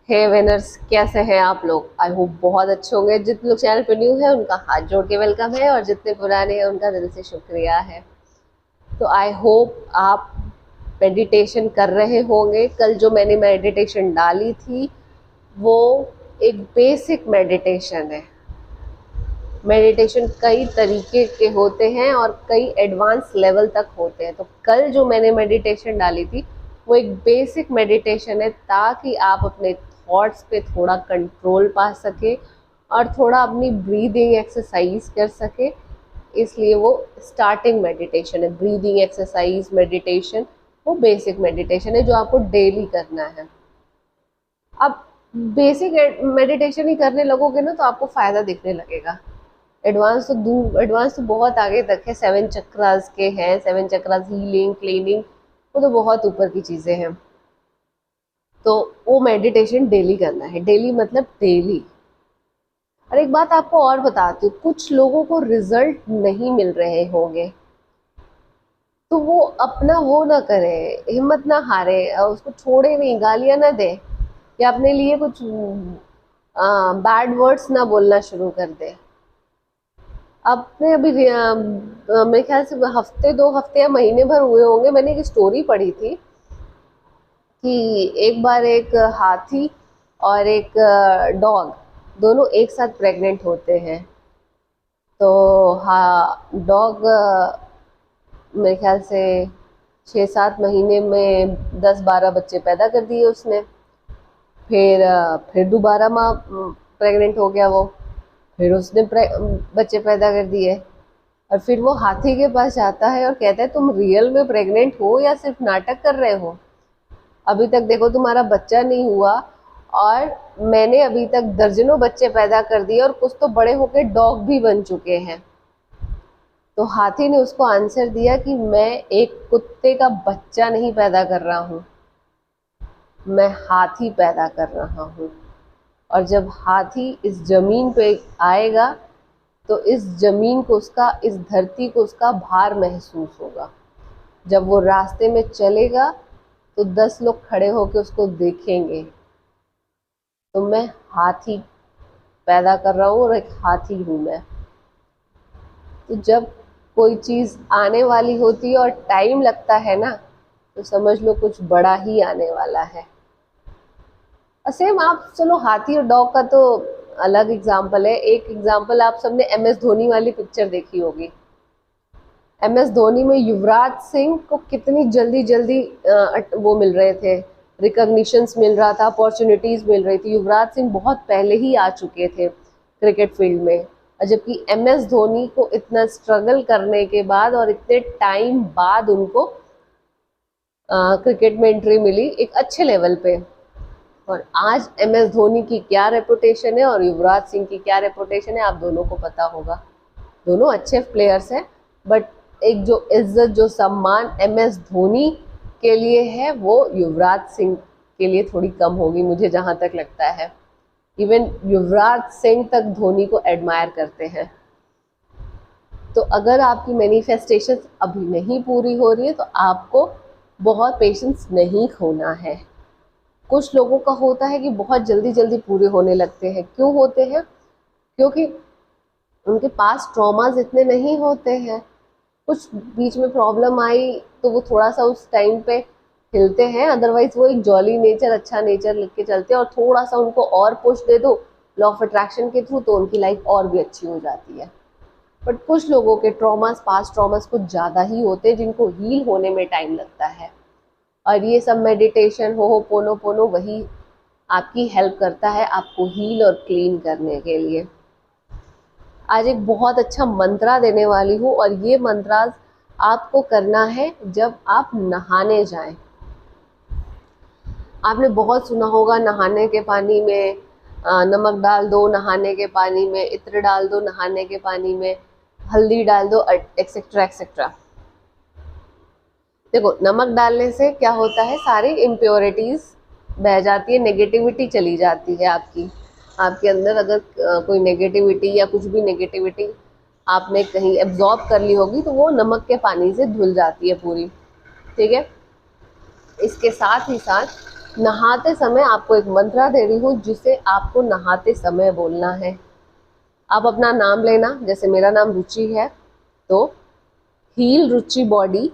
हे winners, कैसे हैं आप लोग? आई होप बहुत अच्छे होंगे। जितने लोग चैनल पे न्यू है उनका हाथ जोड़ के वेलकम है, और जितने पुराने हैं उनका दिल से शुक्रिया है। तो आई होप आप मेडिटेशन कर रहे होंगे। कल जो मैंने मेडिटेशन डाली थी वो एक बेसिक मेडिटेशन है। मेडिटेशन कई तरीके के होते हैं और कई एडवांस लेवल तक होते हैं। तो कल जो मैंने मेडिटेशन डाली थी वो एक बेसिक मेडिटेशन है, ताकि आप अपने थॉट्स पे थोड़ा कंट्रोल पा सके और थोड़ा अपनी ब्रीदिंग एक्सरसाइज कर सके। इसलिए वो स्टार्टिंग मेडिटेशन है। ब्रीदिंग एक्सरसाइज मेडिटेशन वो बेसिक मेडिटेशन है जो आपको डेली करना है। अब बेसिक मेडिटेशन ही करने लगोगे ना तो आपको फायदा दिखने लगेगा। एडवांस तो बहुत आगे तक है। 7 चक्रास के हैं, 7 चक्रास हीलिंग क्लीनिंग, वो तो बहुत ऊपर की चीजें हैं। तो वो मेडिटेशन डेली करना है। डेली मतलब डेली। और एक बात आपको और बताती हूँ, कुछ लोगों को रिजल्ट नहीं मिल रहे होंगे तो वो अपना वो ना करे, हिम्मत ना हारे, उसको छोड़े नहीं, गालियां ना दे, या अपने लिए कुछ बैड वर्ड्स ना बोलना शुरू कर दे। आपने अभी मेरे ख्याल से हफ्ते 2 हफ्ते या महीने भर हुए होंगे, मैंने एक स्टोरी पढ़ी थी कि एक बार एक हाथी और एक डॉग दोनों एक साथ प्रेग्नेंट होते हैं। तो हाँ, डॉग मेरे ख्याल से 6-7 महीने में 10-12 बच्चे पैदा कर दिए उसने। फिर दोबारा माँ प्रेग्नेंट हो गया वो, फिर उसने बच्चे पैदा कर दिए। और फिर वो हाथी के पास जाता है और कहता है, तुम रियल में प्रेग्नेंट हो या सिर्फ नाटक कर रहे हो? अभी तक देखो तुम्हारा बच्चा नहीं हुआ, और मैंने अभी तक दर्जनों बच्चे पैदा कर दिए और कुछ तो बड़े होकर डॉग भी बन चुके हैं। तो हाथी ने उसको आंसर दिया कि मैं एक कुत्ते का बच्चा नहीं पैदा कर रहा हूँ, मैं हाथी पैदा कर रहा हूँ। और जब हाथी इस जमीन पे आएगा तो इस जमीन को, उसका, इस धरती को उसका भार महसूस होगा। जब वो रास्ते में चलेगा तो 10 लोग खड़े होकर उसको देखेंगे। तो मैं हाथी पैदा कर रहा हूँ और एक हाथी हूँ मैं। तो जब कोई चीज आने वाली होती है और टाइम लगता है ना, तो समझ लो कुछ बड़ा ही आने वाला है। सेम आप, चलो हाथी और डॉग का तो अलग एग्जाम्पल है। एक एग्जाम्पल, आप सबने MS धोनी वाली पिक्चर देखी होगी। MS धोनी में युवराज सिंह को कितनी जल्दी जल्दी वो मिल रहे थे, रिकॉग्निशंस मिल रहा था, अपॉर्चुनिटीज मिल रही थी। युवराज सिंह बहुत पहले ही आ चुके थे क्रिकेट फील्ड में, और जबकि MS धोनी को इतना स्ट्रगल करने के बाद और इतने टाइम बाद उनको क्रिकेट में एंट्री मिली एक अच्छे लेवल पे। और आज MS धोनी की क्या रेपुटेशन है और युवराज सिंह की क्या रेपुटेशन है, आप दोनों को पता होगा। दोनों अच्छे प्लेयर्स हैं, बट एक जो इज्जत, जो सम्मान MS धोनी के लिए है, वो युवराज सिंह के लिए थोड़ी कम होगी, मुझे जहां तक लगता है। इवन युवराज सिंह तक धोनी को एडमायर करते हैं। तो अगर आपकी मैनिफेस्टेशन अभी नहीं पूरी हो रही है तो आपको बहुत पेशेंस नहीं खोना है। कुछ लोगों का होता है कि बहुत जल्दी जल्दी पूरे होने लगते हैं। क्यों होते हैं? क्योंकि उनके पास ट्रॉमास इतने नहीं होते हैं। कुछ बीच में प्रॉब्लम आई तो वो थोड़ा सा उस टाइम पे हिलते हैं, अदरवाइज वो एक जॉली नेचर, अच्छा नेचर लेके चलते हैं। और थोड़ा सा उनको और पुश दे दो लॉ ऑफ अट्रैक्शन के थ्रू, तो उनकी लाइफ और भी अच्छी हो जाती है। बट कुछ लोगों के ट्रॉमास, पास्ट ट्रॉमास कुछ ज़्यादा ही होते हैं, जिनको हील होने में टाइम लगता है। और ये सब मेडिटेशन, हो पोनो पोनो, वही आपकी हेल्प करता है आपको हील और क्लीन करने के लिए। आज एक बहुत अच्छा मंत्रा देने वाली हूँ, और ये मंत्रा आपको करना है जब आप नहाने जाएं। आपने बहुत सुना होगा, नहाने के पानी में नमक डाल दो, नहाने के पानी में इत्र डाल दो, नहाने के पानी में हल्दी डाल दो, एक्सेट्रा एक्सेट्रा। देखो, नमक डालने से क्या होता है, सारी इम्प्योरिटीज बह जाती है, नेगेटिविटी चली जाती है आपकी, आपके अंदर अगर कोई नेगेटिविटी या कुछ भी नेगेटिविटी आपने कहीं एब्जॉर्ब कर ली होगी तो वो नमक के पानी से धुल जाती है पूरी। ठीक है। इसके साथ ही साथ नहाते समय आपको एक मंत्रा दे रही हूँ जिसे आपको नहाते समय बोलना है। आप अपना नाम लेना, जैसे मेरा नाम रुचि है तो हील रुचि बॉडी,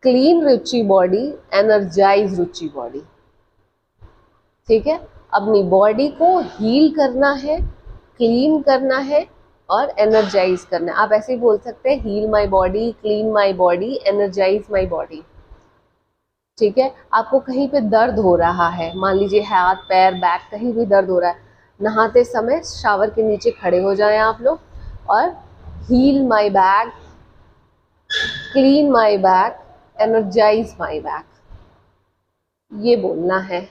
क्लीन रुचि बॉडी, एनर्जाइज रुचि बॉडी। ठीक है, अपनी बॉडी को हील करना है, क्लीन करना है और एनर्जाइज करना है। आप ऐसे ही बोल सकते हैं, heal my body, clean my body, energise my body. ठीक है, आपको कहीं पे दर्द हो रहा है, मान लीजिए हाथ पैर बैक कहीं भी दर्द हो रहा है, नहाते समय शावर के नीचे खड़े हो जाएं आप लोग और heal my back, clean my back, energise my back, ये बोलना है।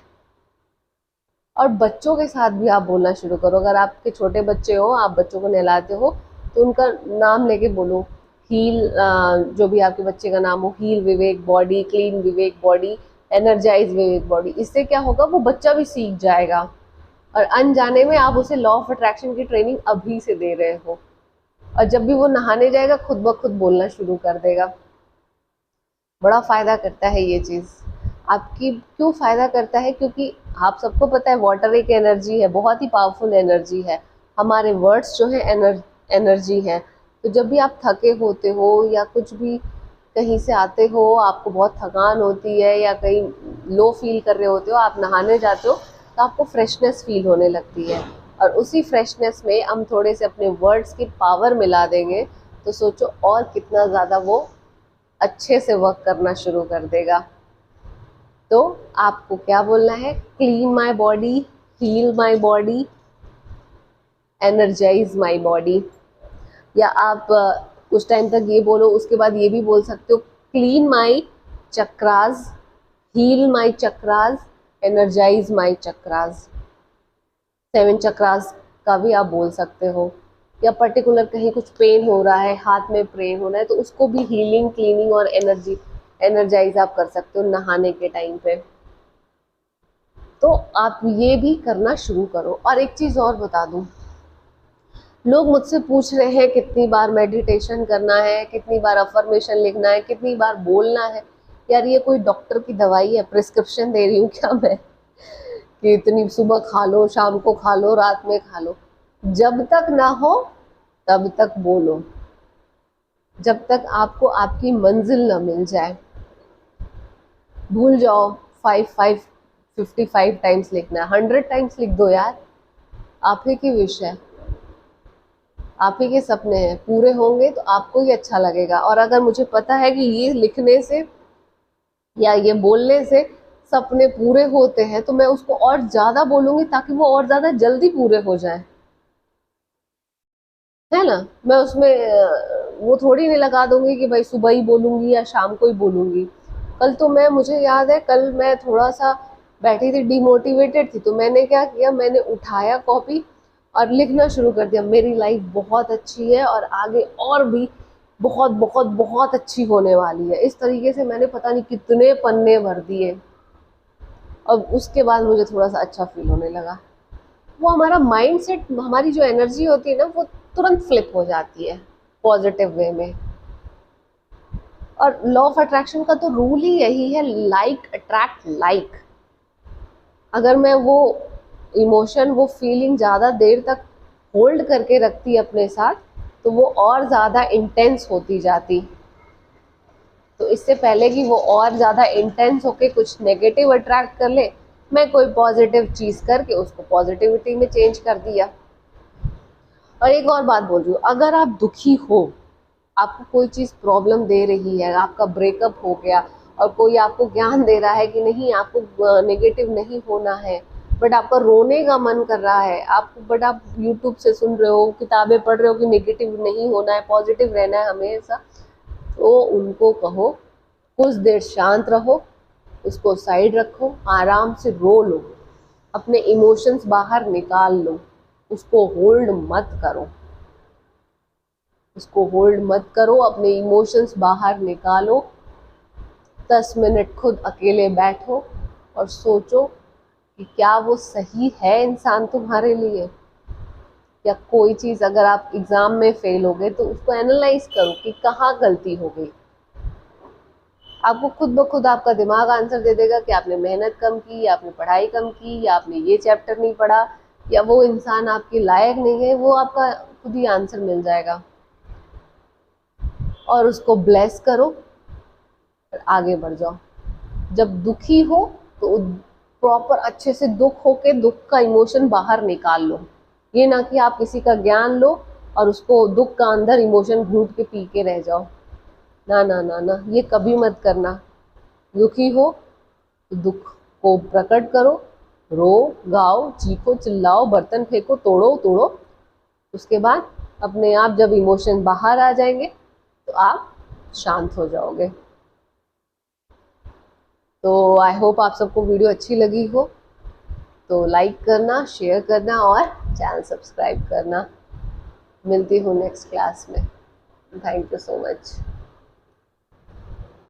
और बच्चों के साथ भी आप बोलना शुरू करो। अगर आपके छोटे बच्चे हो, आप बच्चों को नहलाते हो तो उनका नाम लेके बोलो, हील, जो भी आपके बच्चे का नाम हो, हील विवेक बॉडी, क्लीन विवेक बॉडी, एनर्जाइज विवेक बॉडी। इससे क्या होगा, वो बच्चा भी सीख जाएगा और अनजाने में आप उसे लॉ ऑफ अट्रैक्शन की ट्रेनिंग अभी से दे रहे हो, और जब भी वो नहाने जाएगा खुद ब खुद बोलना शुरू कर देगा। बड़ा फायदा करता है ये चीज़। आपकी क्यों फायदा करता है, क्योंकि आप सबको पता है वाटर एक एनर्जी है, बहुत ही पावरफुल एनर्जी है। हमारे वर्ड्स जो है एनर्जी है। तो जब भी आप थके होते हो या कुछ भी कहीं से आते हो, आपको बहुत थकान होती है या कहीं लो फील कर रहे होते हो, आप नहाने जाते हो तो आपको फ्रेशनेस फील होने लगती है, और उसी फ्रेशनेस में हम थोड़े से अपने वर्ड्स की पावर मिला देंगे तो सोचो और कितना ज़्यादा वो अच्छे से वर्क करना शुरू कर देगा। तो आपको क्या बोलना है, clean my body, heal my body, energise my body. या आप कुछ टाइम तक ये बोलो, उसके बाद ये भी बोल सकते हो, clean my chakras, heal my chakras, energise my chakras. 7 chakras का भी आप बोल सकते हो। या पर्टिकुलर कहीं कुछ पेन हो रहा है, हाथ में पेन हो रहा है, तो उसको भी हीलिंग, क्लीनिंग और एनर्जाइज आप कर सकते हो नहाने के टाइम पे। तो आप ये भी करना शुरू करो। और एक चीज़ और बता दूं, लोग मुझसे पूछ रहे हैं कितनी बार मेडिटेशन करना है, कितनी बार अफर्मेशन लिखना है, कितनी बार बोलना है। यार ये कोई डॉक्टर की दवाई है, प्रिस्क्रिप्शन दे रही हूँ क्या मैं कि इतनी सुबह खा लो, शाम को खा लो, रात में खा लो? जब तक ना हो तब तक बोलो, जब तक आपको आपकी मंजिल न मिल जाए। भूल जाओ 55 टाइम्स लिखना, 100 टाइम्स लिख दो यार। आप ही की विश है, आप ही के सपने हैं, पूरे होंगे तो आपको ही अच्छा लगेगा। और अगर मुझे पता है कि ये लिखने से या ये बोलने से सपने पूरे होते हैं तो मैं उसको और ज़्यादा बोलूँगी ताकि वो और ज़्यादा जल्दी पूरे हो जाए, है ना। मैं उसमें वो थोड़ी नहीं लगा दूंगी कि भाई सुबह ही बोलूँगी या शाम को ही बोलूँगी। कल तो मुझे याद है, कल मैं थोड़ा सा बैठी थी, डिमोटिवेटेड थी, तो मैंने क्या किया, मैंने उठाया कॉपी और लिखना शुरू कर दिया, मेरी लाइफ बहुत अच्छी है और आगे और भी बहुत बहुत बहुत अच्छी होने वाली है। इस तरीके से मैंने पता नहीं कितने पन्ने भर दिए। और उसके बाद मुझे थोड़ा सा अच्छा फील होने लगा। वो हमारा माइंड सेट, हमारी जो एनर्जी होती है ना, वो तुरंत फ्लिप हो जाती है पॉजिटिव वे में। और लॉ ऑफ अट्रैक्शन का तो रूल ही यही है, लाइक अट्रैक्ट लाइक। अगर मैं वो इमोशन, वो फीलिंग ज़्यादा देर तक होल्ड करके रखती अपने साथ तो वो और ज़्यादा इंटेंस होती जाती। तो इससे पहले कि वो और ज़्यादा इंटेंस होके कुछ नेगेटिव अट्रैक्ट कर ले, मैं कोई पॉजिटिव चीज़ करके उसको पॉजिटिविटी में चेंज कर दिया। और एक और बात बोल रही हूँ, अगर आप दुखी हो, आपको कोई चीज़ प्रॉब्लम दे रही है, आपका ब्रेकअप हो गया और कोई आपको ज्ञान दे रहा है कि नहीं आपको नेगेटिव नहीं होना है, बट आपका रोने का मन कर रहा है, बट आप यूट्यूब से सुन रहे हो, किताबें पढ़ रहे हो कि नेगेटिव नहीं होना है, पॉजिटिव रहना है हमेशा, तो उनको कहो कुछ देर शांत रहो, उसको साइड रखो, आराम से रो लो, अपने इमोशंस बाहर निकाल लो, उसको होल्ड मत करो, उसको होल्ड मत करो, अपने इमोशंस बाहर निकालो। 10 मिनट खुद अकेले बैठो और सोचो कि क्या वो सही है इंसान तुम्हारे लिए। या कोई चीज़, अगर आप एग्ज़ाम में फेल हो गए तो उसको एनालाइज करो कि कहाँ गलती हो गई। आपको खुद ब खुद आपका दिमाग आंसर दे देगा कि आपने मेहनत कम की, या आपने पढ़ाई कम की, या आपने ये चैप्टर नहीं पढ़ा, या वो इंसान आपके लायक नहीं है, वो आपका खुद ही आंसर मिल जाएगा। और उसको ब्लेस करो और आगे बढ़ जाओ। जब दुखी हो तो प्रॉपर अच्छे से दुख होके दुख का इमोशन बाहर निकाल लो। ये ना कि आप किसी का ज्ञान लो और उसको दुख का अंदर इमोशन घूट के पी के रह जाओ। ना ना ना ना, ये कभी मत करना। दुखी हो तो दुख को प्रकट करो, रो, गाओ, चीखो, चिल्लाओ, बर्तन फेंको, तोड़ो तोड़ो। उसके बाद अपने आप जब इमोशन बाहर आ जाएंगे तो आप शांत हो जाओगे। तो आई होप आप सबको वीडियो अच्छी लगी हो, तो लाइक करना, शेयर करना और चैनल सब्सक्राइब करना। मिलती हूँ नेक्स्ट क्लास में। Thank you so much.